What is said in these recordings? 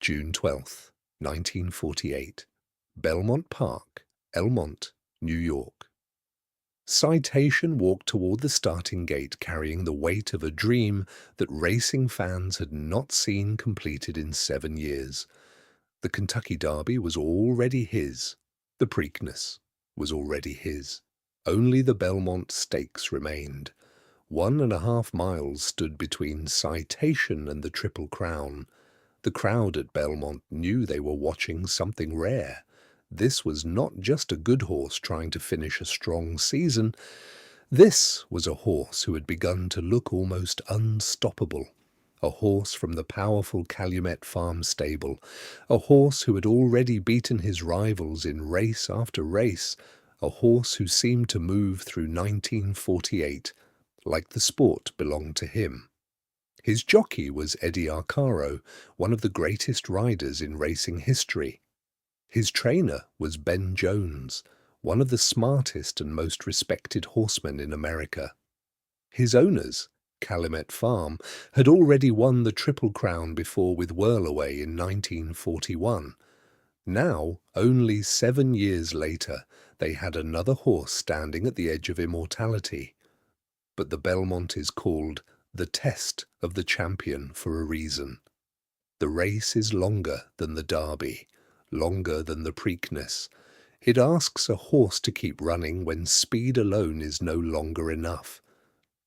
June 12th, 1948. Belmont Park, Elmont, New York. Citation walked toward the starting gate carrying the weight of a dream that racing fans had not seen completed in 7 years. The Kentucky Derby was already his. The Preakness was already his. Only the Belmont Stakes remained. 1.5 miles stood between Citation and the Triple Crown. The crowd at Belmont knew they were watching something rare. This was not just a good horse trying to finish a strong season. This was a horse who had begun to look almost unstoppable. A horse from the powerful Calumet Farm stable. A horse who had already beaten his rivals in race after race. A horse who seemed to move through 1948 like the sport belonged to him. His jockey was Eddie Arcaro, one of the greatest riders in racing history. His trainer was Ben Jones, one of the smartest and most respected horsemen in America. His owners, Calumet Farm, had already won the Triple Crown before with Whirlaway in 1941. Now, only 7 years later, they had another horse standing at the edge of immortality. But the Belmont is called the test of the champion for a reason. The race is longer than the Derby, longer than the Preakness. It asks a horse to keep running when speed alone is no longer enough.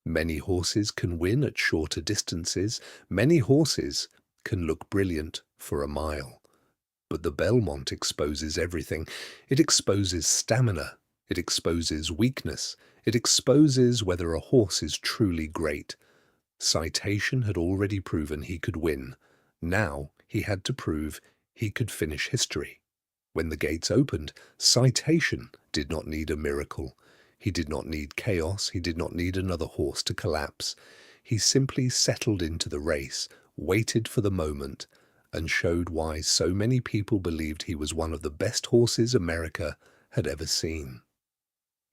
Many horses can win at shorter distances. Many horses can look brilliant for a mile. But the Belmont exposes everything. It exposes stamina. It exposes weakness. It exposes whether a horse is truly great. Citation had already proven he could win. Now he had to prove he could finish history. When the gates opened, Citation did not need a miracle. He did not need chaos. He did not need another horse to collapse. He simply settled into the race, waited for the moment, and showed why so many people believed he was one of the best horses America had ever seen.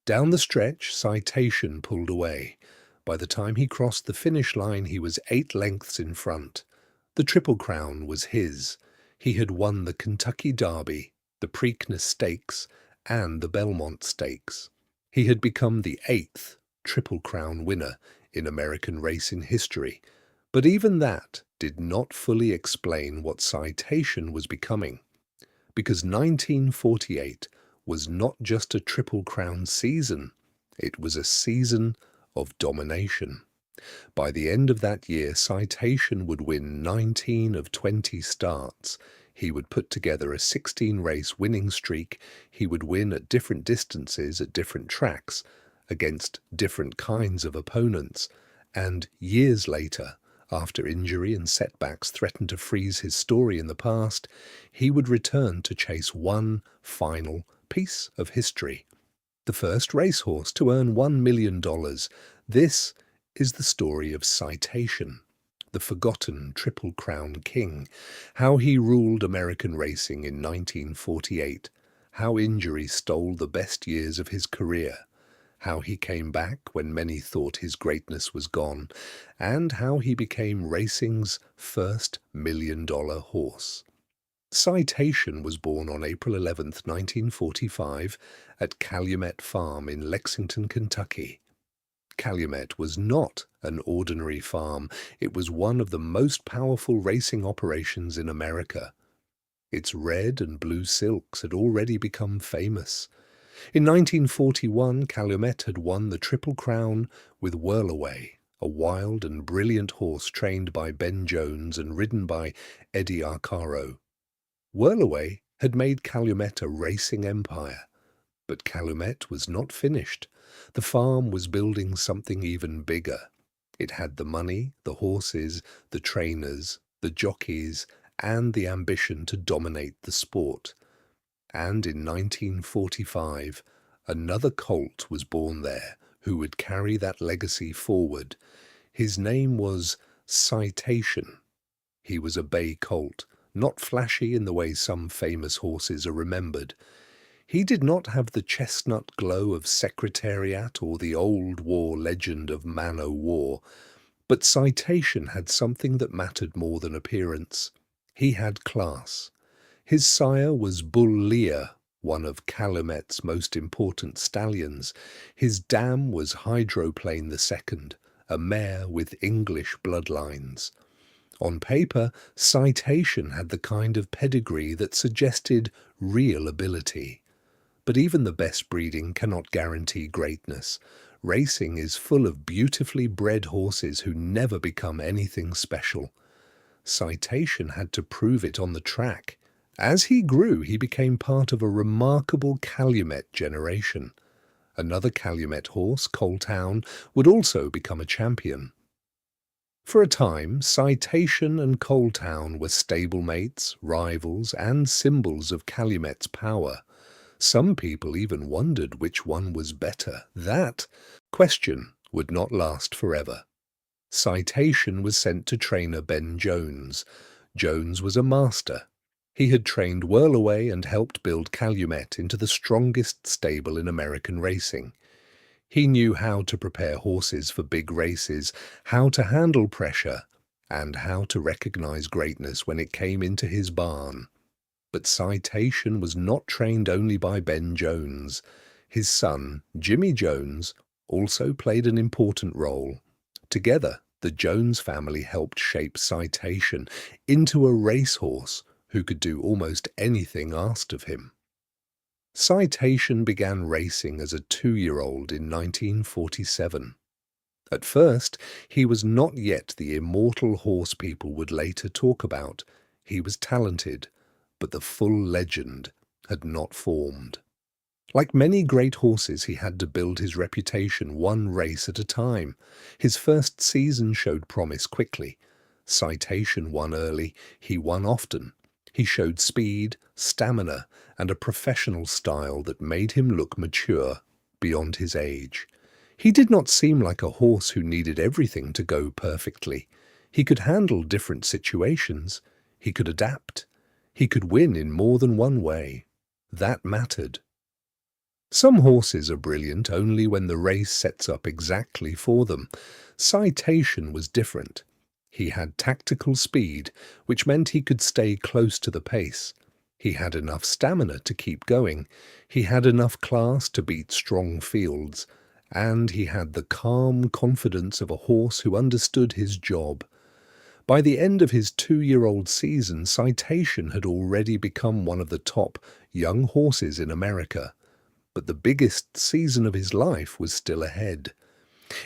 Down the stretch, Citation pulled away. By the time he crossed the finish line, he was 8 lengths in front. The Triple Crown was his. He had won the Kentucky Derby, the Preakness Stakes, and the Belmont Stakes. He had become the 8th Triple Crown winner in American racing history. But even that did not fully explain what Citation was becoming. Because 1948 was not just a Triple Crown season, it was a season of domination. By the end of that year, Citation would win 19 of 20 starts. He would put together a 16-race winning streak. He would win at different distances at different tracks, against different kinds of opponents. And years later, after injury and setbacks threatened to freeze his story in the past, he would return to chase one final piece of history. The first racehorse to earn $1 million. This is the story of Citation, the forgotten Triple Crown king, how he ruled American racing in 1948, how injury stole the best years of his career, how he came back when many thought his greatness was gone, and how he became racing's first $1 million horse. Citation was born on April 11, 1945, at Calumet Farm in Lexington, Kentucky. Calumet was not an ordinary farm. It was one of the most powerful racing operations in America. Its red and blue silks had already become famous. In 1941, Calumet had won the Triple Crown with Whirlaway, a wild and brilliant horse trained by Ben Jones and ridden by Eddie Arcaro. Whirlaway had made Calumet a racing empire. But Calumet was not finished. The farm was building something even bigger. It had the money, the horses, the trainers, the jockeys, and the ambition to dominate the sport. And in 1945, another colt was born there who would carry that legacy forward. His name was Citation. He was a bay colt, not flashy in the way some famous horses are remembered. He did not have the chestnut glow of Secretariat or the old war legend of Man-o'-War, but Citation had something that mattered more than appearance. He had class. His sire was Bull Lear, one of Calumet's most important stallions. His dam was Hydroplane II, a mare with English bloodlines. On paper, Citation had the kind of pedigree that suggested real ability. But even the best breeding cannot guarantee greatness. Racing is full of beautifully bred horses who never become anything special. Citation had to prove it on the track. As he grew, he became part of a remarkable Calumet generation. Another Calumet horse, Coletown, would also become a champion. For a time, Citation and Coletown were stablemates, rivals, and symbols of Calumet's power. Some people even wondered which one was better. That question would not last forever. Citation was sent to trainer Ben Jones. Jones was a master. He had trained Whirlaway and helped build Calumet into the strongest stable in American racing. He knew how to prepare horses for big races, how to handle pressure, and how to recognize greatness when it came into his barn. But Citation was not trained only by Ben Jones. His son, Jimmy Jones, also played an important role. Together, the Jones family helped shape Citation into a racehorse who could do almost anything asked of him. Citation began racing as a 2-year-old in 1947. At first, he was not yet the immortal horse people would later talk about. He was talented, but the full legend had not formed. Like many great horses, he had to build his reputation one race at a time. His first season showed promise quickly. Citation won early, he won often. He showed speed, stamina, and a professional style that made him look mature beyond his age. He did not seem like a horse who needed everything to go perfectly. He could handle different situations. He could adapt. He could win in more than one way. That mattered. Some horses are brilliant only when the race sets up exactly for them. Citation was different. He had tactical speed, which meant he could stay close to the pace. He had enough stamina to keep going. He had enough class to beat strong fields. And he had the calm confidence of a horse who understood his job. By the end of his 2-year-old season, Citation had already become one of the top young horses in America. But the biggest season of his life was still ahead.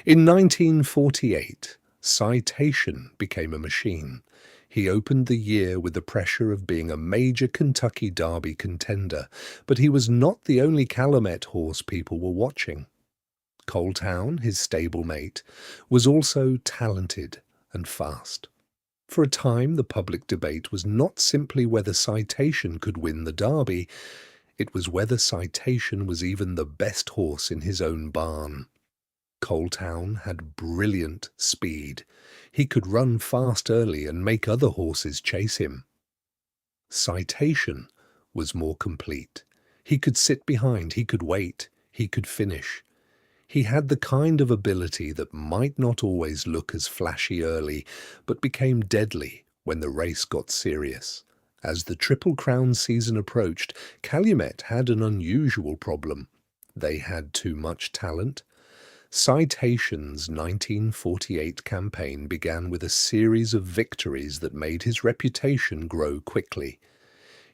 In 1948, Citation became a machine. He opened the year with the pressure of being a major Kentucky Derby contender, but he was not the only Calumet horse people were watching. Coletown, his stablemate, was also talented and fast. For a time, the public debate was not simply whether Citation could win the Derby, it was whether Citation was even the best horse in his own barn. Coletown had brilliant speed. He could run fast early and make other horses chase him. Citation was more complete. He could sit behind, he could wait, he could finish. He had the kind of ability that might not always look as flashy early, but became deadly when the race got serious. As the Triple Crown season approached, Calumet had an unusual problem. They had too much talent. Citation's 1948 campaign began with a series of victories that made his reputation grow quickly.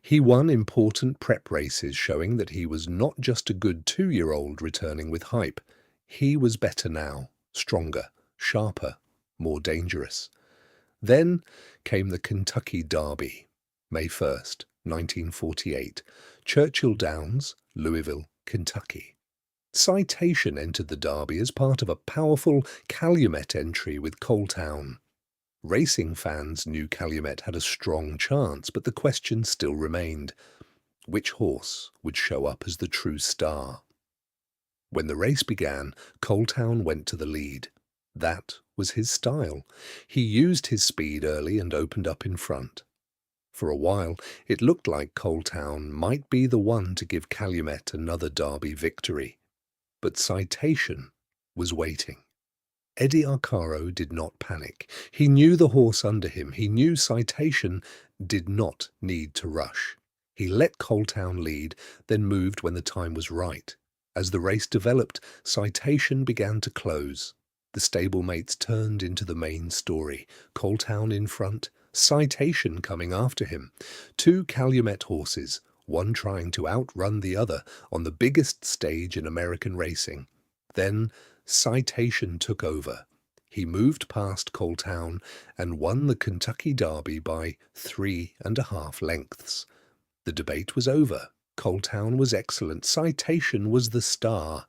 He won important prep races showing that he was not just a good 2-year-old returning with hype. He was better now, stronger, sharper, more dangerous. Then came the Kentucky Derby, May 1st, 1948, Churchill Downs, Louisville, Kentucky. Citation entered the Derby as part of a powerful Calumet entry with Coletown. Racing fans knew Calumet had a strong chance, but the question still remained: which horse would show up as the true star? When the race began, Coletown went to the lead. That was his style. He used his speed early and opened up in front. For a while, it looked like Coletown might be the one to give Calumet another Derby victory. But Citation was waiting. Eddie Arcaro did not panic. He knew the horse under him. He knew Citation did not need to rush. He let Coletown lead, then moved when the time was right. As the race developed, Citation began to close. The stablemates turned into the main story. Coletown in front, Citation coming after him. Two Calumet horses, one trying to outrun the other on the biggest stage in American racing. Then Citation took over. He moved past Coletown and won the Kentucky Derby by 3.5 lengths. The debate was over. Coletown was excellent. Citation was the star.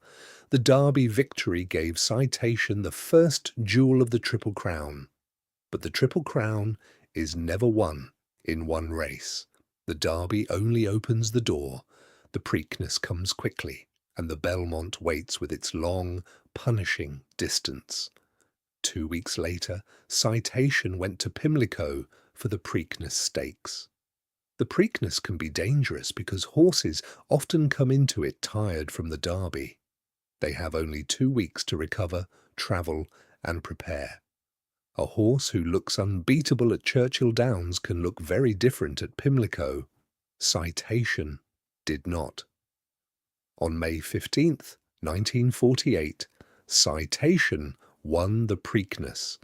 The Derby victory gave Citation the first jewel of the Triple Crown. But the Triple Crown is never won in one race. The Derby only opens the door. The Preakness comes quickly, and the Belmont waits with its long, punishing distance. 2 weeks later, Citation went to Pimlico for the Preakness Stakes. The Preakness can be dangerous because horses often come into it tired from the Derby. They have only 2 weeks to recover, travel, and prepare. A horse who looks unbeatable at Churchill Downs can look very different at Pimlico. Citation did not. On May 15th, 1948, Citation won the Preakness.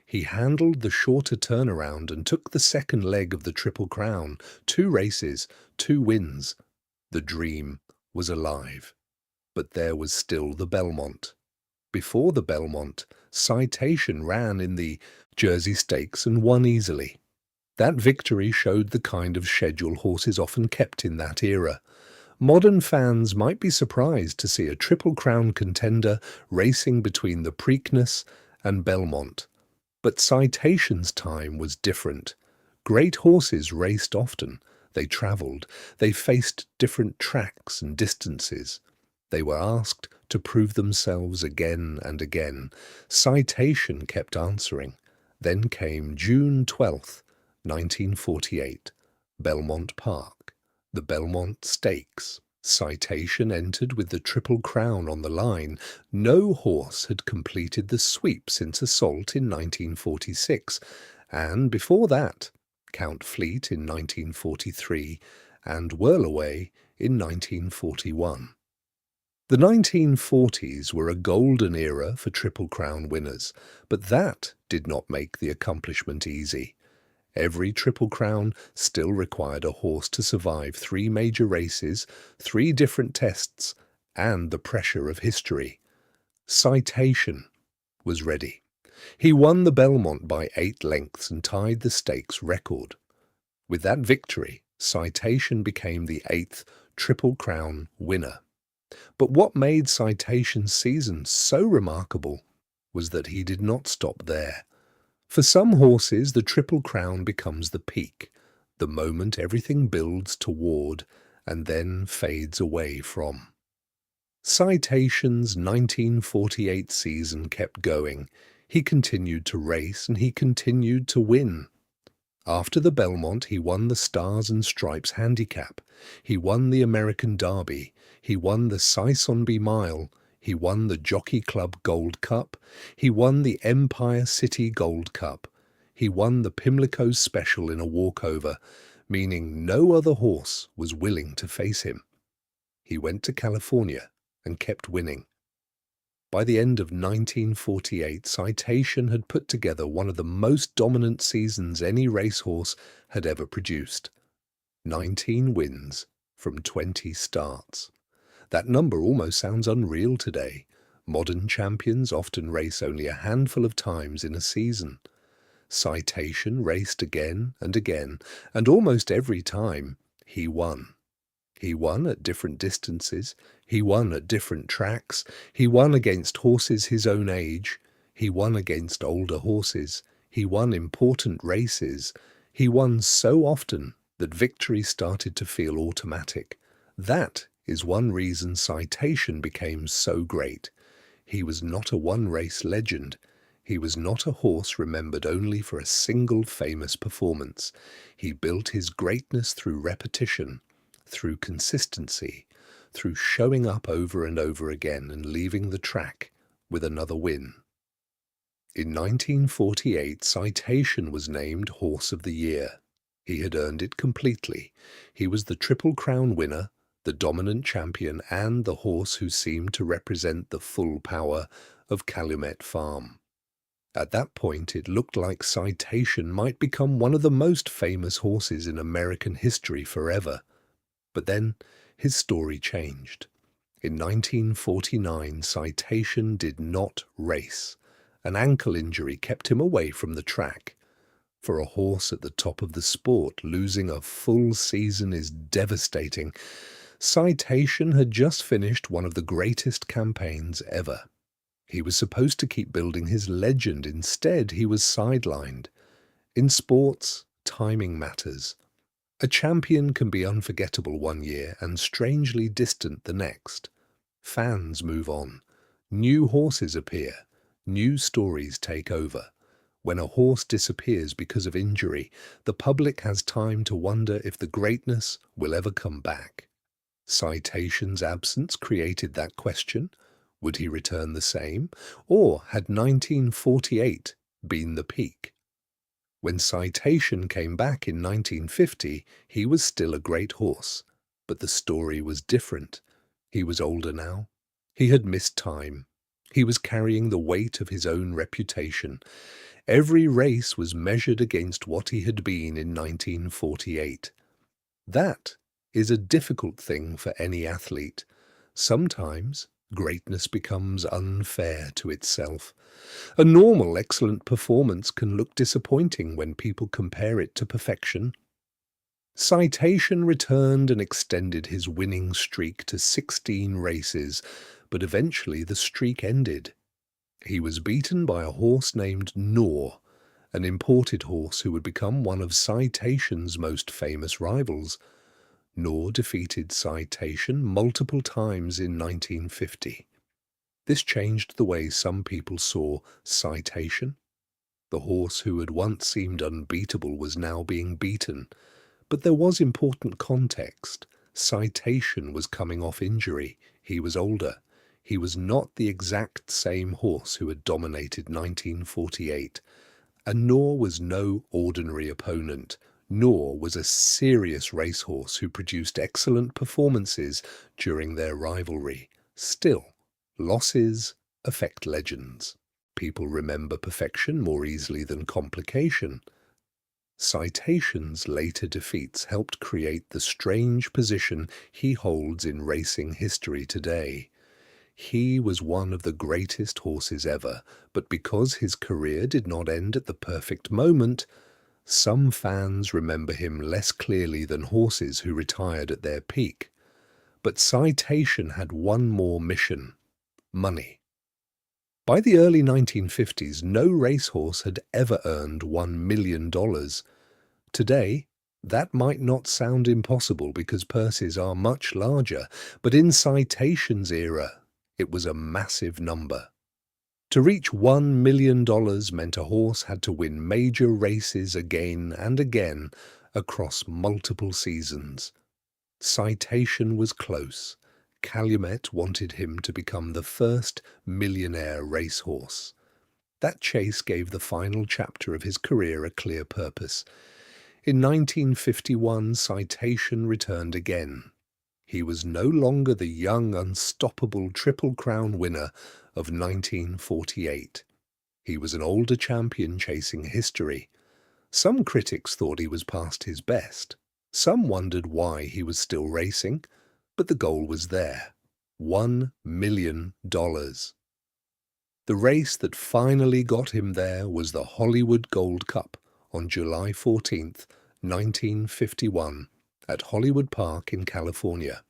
He handled the shorter turnaround and took the second leg of the Triple Crown. 2 races, 2 wins. The dream was alive. But there was still the Belmont. Before the Belmont, Citation ran in the Jersey Stakes and won easily. That victory showed the kind of schedule horses often kept in that era. Modern fans might be surprised to see a Triple Crown contender racing between the Preakness and Belmont. But Citation's time was different. Great horses raced often. They travelled. They faced different tracks and distances. They were asked to prove themselves again and again. Citation kept answering. Then came June 12th, 1948, Belmont Park, the Belmont Stakes. Citation entered with the Triple Crown on the line. No horse had completed the sweep since Assault in 1946, and before that, Count Fleet in 1943 and Whirlaway in 1941. The 1940s were a golden era for Triple Crown winners, but that did not make the accomplishment easy. Every Triple Crown still required a horse to survive 3 major races, 3 different tests, and the pressure of history. Citation was ready. He won the Belmont by 8 lengths and tied the stakes record. With that victory, Citation became the 8th Triple Crown winner. But what made Citation's season so remarkable was that he did not stop there. For some horses, the Triple Crown becomes the peak, the moment everything builds toward and then fades away from. Citation's 1948 season kept going. He continued to race and he continued to win. After the Belmont, he won the Stars and Stripes Handicap. He won the American Derby. He won the Sisonby Mile. He won the Jockey Club Gold Cup. He won the Empire City Gold Cup. He won the Pimlico Special in a walkover, meaning no other horse was willing to face him. He went to California and kept winning. By the end of 1948, Citation had put together one of the most dominant seasons any racehorse had ever produced. 19 wins from 20 starts. That number almost sounds unreal today. Modern champions often race only a handful of times in a season. Citation raced again and again, and almost every time he won. He won at different distances, he won at different tracks, he won against horses his own age, he won against older horses, he won important races, he won so often that victory started to feel automatic. That is one reason Citation became so great. He was not a one-race legend. He was not a horse remembered only for a single famous performance. He built his greatness through repetition, through consistency, through showing up over and over again and leaving the track with another win. In 1948, Citation was named Horse of the Year. He had earned it completely. He was the Triple Crown winner, the dominant champion, and the horse who seemed to represent the full power of Calumet Farm. At that point, it looked like Citation might become one of the most famous horses in American history forever. But then his story changed. In 1949, Citation did not race. An ankle injury kept him away from the track. For a horse at the top of the sport, losing a full season is devastating. Citation had just finished one of the greatest campaigns ever. He was supposed to keep building his legend. Instead, he was sidelined. In sports, timing matters. A champion can be unforgettable one year and strangely distant the next. Fans move on. New horses appear. New stories take over. When a horse disappears because of injury, the public has time to wonder if the greatness will ever come back. Citation's absence created that question. Would he return the same? Or had 1948 been the peak? When Citation came back in 1950, he was still a great horse. But the story was different. He was older now. He had missed time. He was carrying the weight of his own reputation. Every race was measured against what he had been in 1948. That is a difficult thing for any athlete. Sometimes greatness becomes unfair to itself. A normal, excellent performance can look disappointing when people compare it to perfection. Citation returned and extended his winning streak to 16 races, but eventually the streak ended. He was beaten by a horse named Noor, an imported horse who would become one of Citation's most famous rivals. Noor defeated Citation multiple times in 1950. This changed the way some people saw Citation. The horse who had once seemed unbeatable was now being beaten. But there was important context. Citation was coming off injury. He was older. He was not the exact same horse who had dominated 1948. And Noor was no ordinary opponent. Noor was a serious racehorse who produced excellent performances during their rivalry. Still, losses affect legends. People remember perfection more easily than complication. Citation's later defeats helped create the strange position he holds in racing history today. He was one of the greatest horses ever, but because his career did not end at the perfect moment, some fans remember him less clearly than horses who retired at their peak. But Citation had one more mission: money. By the early 1950s, no racehorse had ever earned $1 million. Today, that might not sound impossible because purses are much larger, but in Citation's era, it was a massive number. To reach $1 million meant a horse had to win major races again and again across multiple seasons. Citation was close. Calumet wanted him to become the first millionaire racehorse. That chase gave the final chapter of his career a clear purpose. In 1951, Citation returned again. He was no longer the young, unstoppable Triple Crown winner of 1948. He was an older champion chasing history. Some critics thought he was past his best. Some wondered why he was still racing, but the goal was there: $1 million. The race that finally got him there was the Hollywood Gold Cup on July 14th, 1951, at Hollywood Park in California.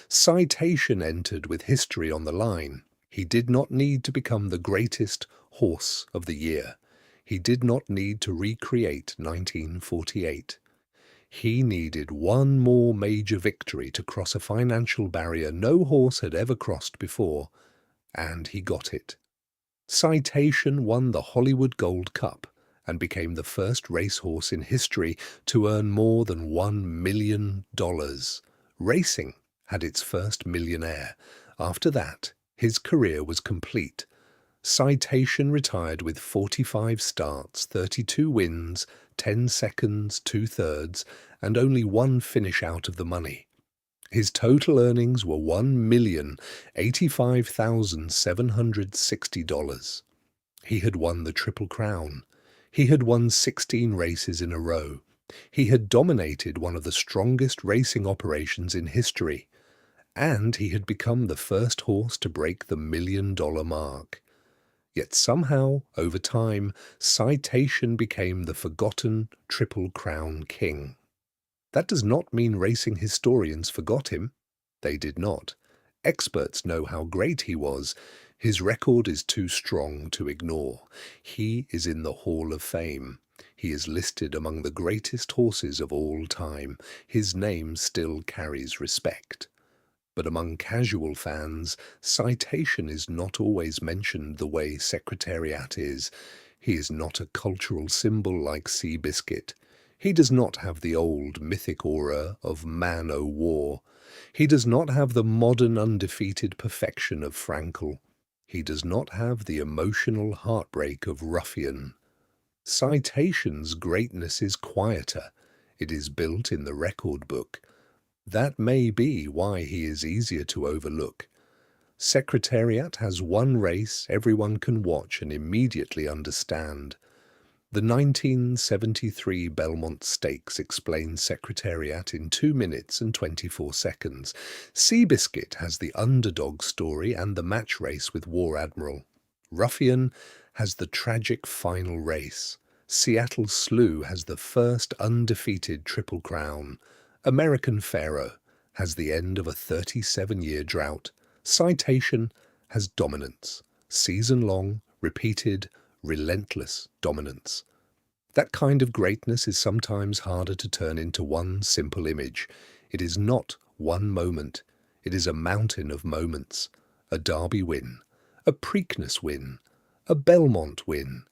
Citation entered with history on the line. He did not need to become the greatest horse of the year. He did not need to recreate 1948. He needed one more major victory to cross a financial barrier no horse had ever crossed before, and he got it. Citation won the Hollywood Gold Cup and became the first racehorse in history to earn more than $1 million. Racing had its first millionaire. After that, his career was complete. Citation retired with 45 starts, 32 wins, 10 seconds, 2/3, and only one finish out of the money. His total earnings were $1,085,760. He had won the Triple Crown. He had won 16 races in a row. He had dominated one of the strongest racing operations in history. And he had become the first horse to break the $1 million mark. Yet somehow, over time, Citation became the forgotten Triple Crown king. That does not mean racing historians forgot him. They did not. Experts know how great he was. His record is too strong to ignore. He is in the Hall of Fame. He is listed among the greatest horses of all time. His name still carries respect. But among casual fans, Citation is not always mentioned the way Secretariat is. He is not a cultural symbol like Seabiscuit. He does not have the old mythic aura of Man o' War. He does not have the modern undefeated perfection of Frankel. He does not have the emotional heartbreak of Ruffian. Citation's greatness is quieter. It is built in the record book. That may be why he is easier to overlook. Secretariat has one race everyone can watch and immediately understand. The 1973 Belmont Stakes explains Secretariat in 2 minutes and 24 seconds. Seabiscuit has the underdog story and the match race with War Admiral. Ruffian has the tragic final race. Seattle Slew has the first undefeated Triple Crown. American Pharaoh has the end of a 37-year drought. Citation has dominance, season-long, repeated, relentless dominance. That kind of greatness is sometimes harder to turn into one simple image. It is not one moment. It is a mountain of moments. A Derby win, a Preakness win, a Belmont win,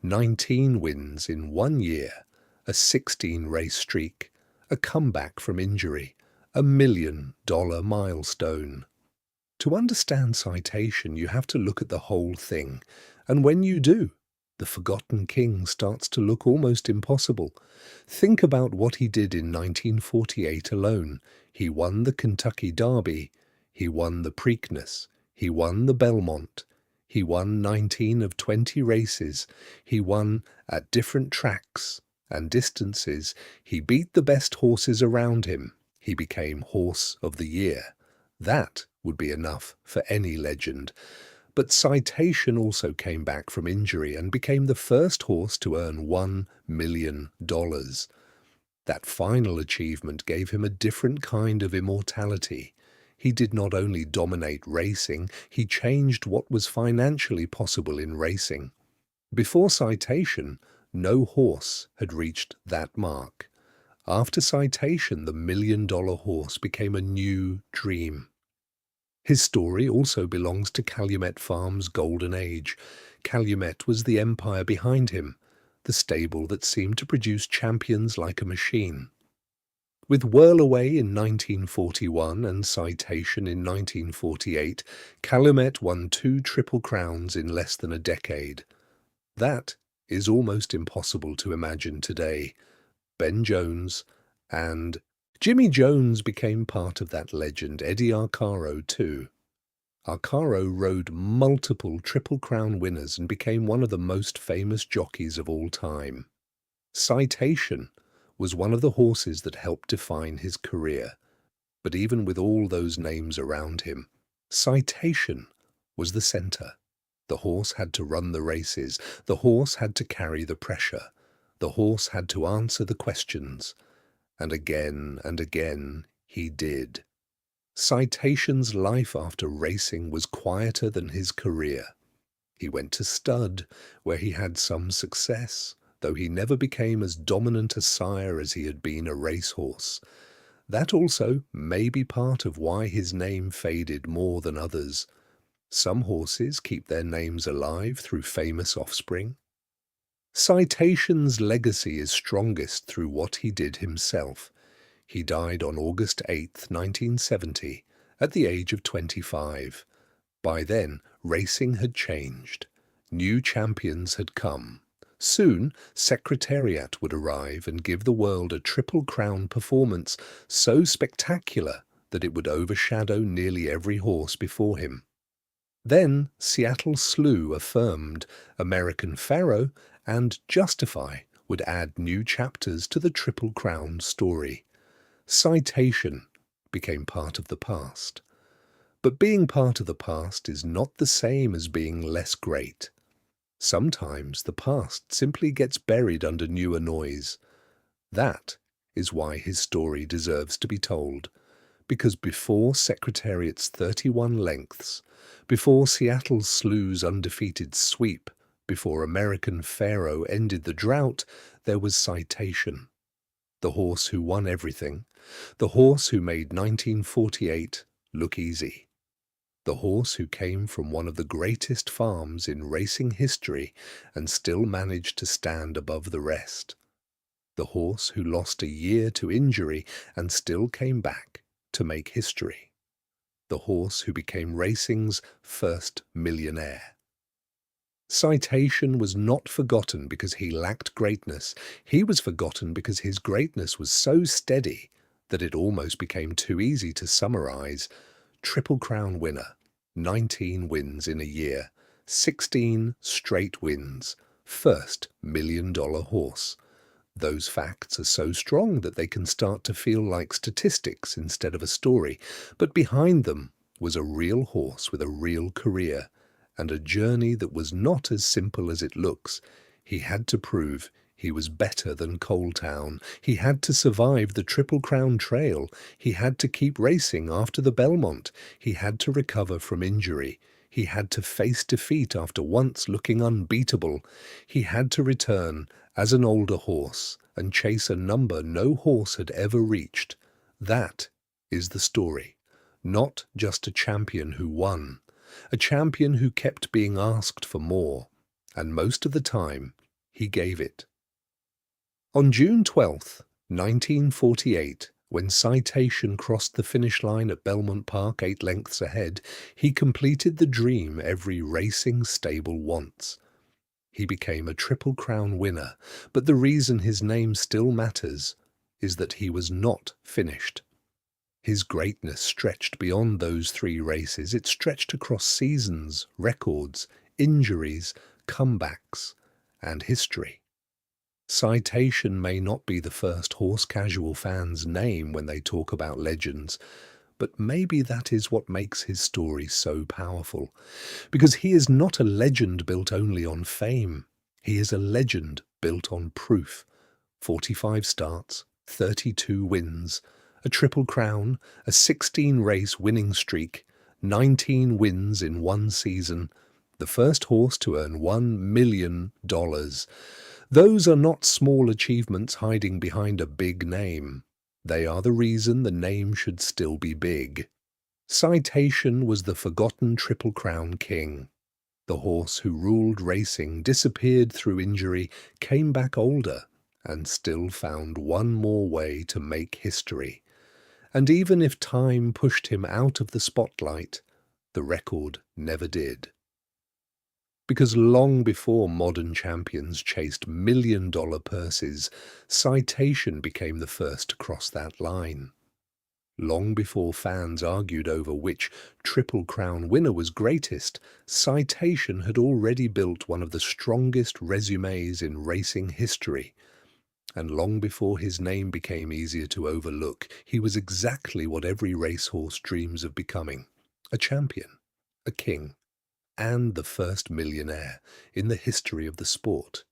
19 wins in 1 year, a 16-race streak, a comeback from injury, a $1 million milestone. To understand Citation, you have to look at the whole thing, and when you do, the forgotten king starts to look almost impossible. Think about what he did in 1948 alone. He won the Kentucky Derby, he won the Preakness, he won the Belmont, he won 19 of 20 races, he won at different tracks and distances. He beat the best horses around him. He became Horse of the Year. That would be enough for any legend. But Citation also came back from injury and became the first horse to earn $1 million. That final achievement gave him a different kind of immortality. He did not only dominate racing, he changed what was financially possible in racing. Before Citation, no horse had reached that mark. After Citation, the $1 million horse became a new dream. His story also belongs to Calumet Farm's golden age. Calumet was the empire behind him, the stable that seemed to produce champions like a machine. With Whirlaway in 1941 and Citation in 1948, Calumet won 2 Triple Crowns in less than a decade. That is almost impossible to imagine today. Ben Jones and Jimmy Jones became part of that legend, Eddie Arcaro too. Arcaro rode multiple Triple Crown winners and became one of the most famous jockeys of all time. Citation was one of the horses that helped define his career. But even with all those names around him, Citation was the center. The horse had to run the races. The horse had to carry the pressure. The horse had to answer the questions. And again, he did. Citation's life after racing was quieter than his career. He went to stud, where he had some success, though he never became as dominant a sire as he had been a racehorse. That also may be part of why his name faded more than others. Some horses keep their names alive through famous offspring. Citation's legacy is strongest through what he did himself. He died on August 8, 1970, at the age of 25. By then, racing had changed. New champions had come. Soon, Secretariat would arrive and give the world a Triple Crown performance so spectacular that it would overshadow nearly every horse before him. Then Seattle Slew affirmed, American Pharoah and Justify would add new chapters to the Triple Crown story. Citation became part of the past. But being part of the past is not the same as being less great. Sometimes the past simply gets buried under newer noise. That is why his story deserves to be told. Because before Secretariat's 31 lengths, before Seattle Slew's undefeated sweep, before American Pharoah ended the drought, there was Citation. The horse who won everything, the horse who made 1948 look easy. The horse who came from one of the greatest farms in racing history and still managed to stand above the rest. The horse who lost a year to injury and still came back to make history. The horse who became racing's first millionaire. Citation was not forgotten because he lacked greatness. He was forgotten because his greatness was so steady that it almost became too easy to summarize. Triple Crown winner, 19 wins in a year, 16 straight wins, first $1 million horse. Those facts are so strong that they can start to feel like statistics instead of a story, but behind them was a real horse with a real career, and a journey that was not as simple as it looks. He had to prove he was better than Coal Town. He had to survive the Triple Crown Trail. He had to keep racing after the Belmont. He had to recover from injury. He had to face defeat after once looking unbeatable. He had to return as an older horse and chase a number no horse had ever reached. That is the story. Not just a champion who won. A champion who kept being asked for more. And most of the time, he gave it. On June 12, 1948, when Citation crossed the finish line at Belmont Park 8 lengths ahead, he completed the dream every racing stable wants. He became a Triple Crown winner, but the reason his name still matters is that he was not finished. His greatness stretched beyond those 3 races. It stretched across seasons, records, injuries, comebacks, and history. Citation may not be the first horse casual fans name when they talk about legends, but maybe that is what makes his story so powerful. Because he is not a legend built only on fame. He is a legend built on proof. 45 starts, 32 wins, a Triple Crown, a 16-race winning streak, 19 wins in one season, the first horse to earn $1 million. Those are not small achievements hiding behind a big name. They are the reason the name should still be big. Citation was the forgotten Triple Crown king. The horse who ruled racing, disappeared through injury, came back older, and still found one more way to make history. And even if time pushed him out of the spotlight, the record never did. Because long before modern champions chased million-dollar purses, Citation became the first to cross that line. Long before fans argued over which Triple Crown winner was greatest, Citation had already built one of the strongest resumes in racing history. And long before his name became easier to overlook, he was exactly what every racehorse dreams of becoming: a champion, a king, and the first millionaire in the history of the sport.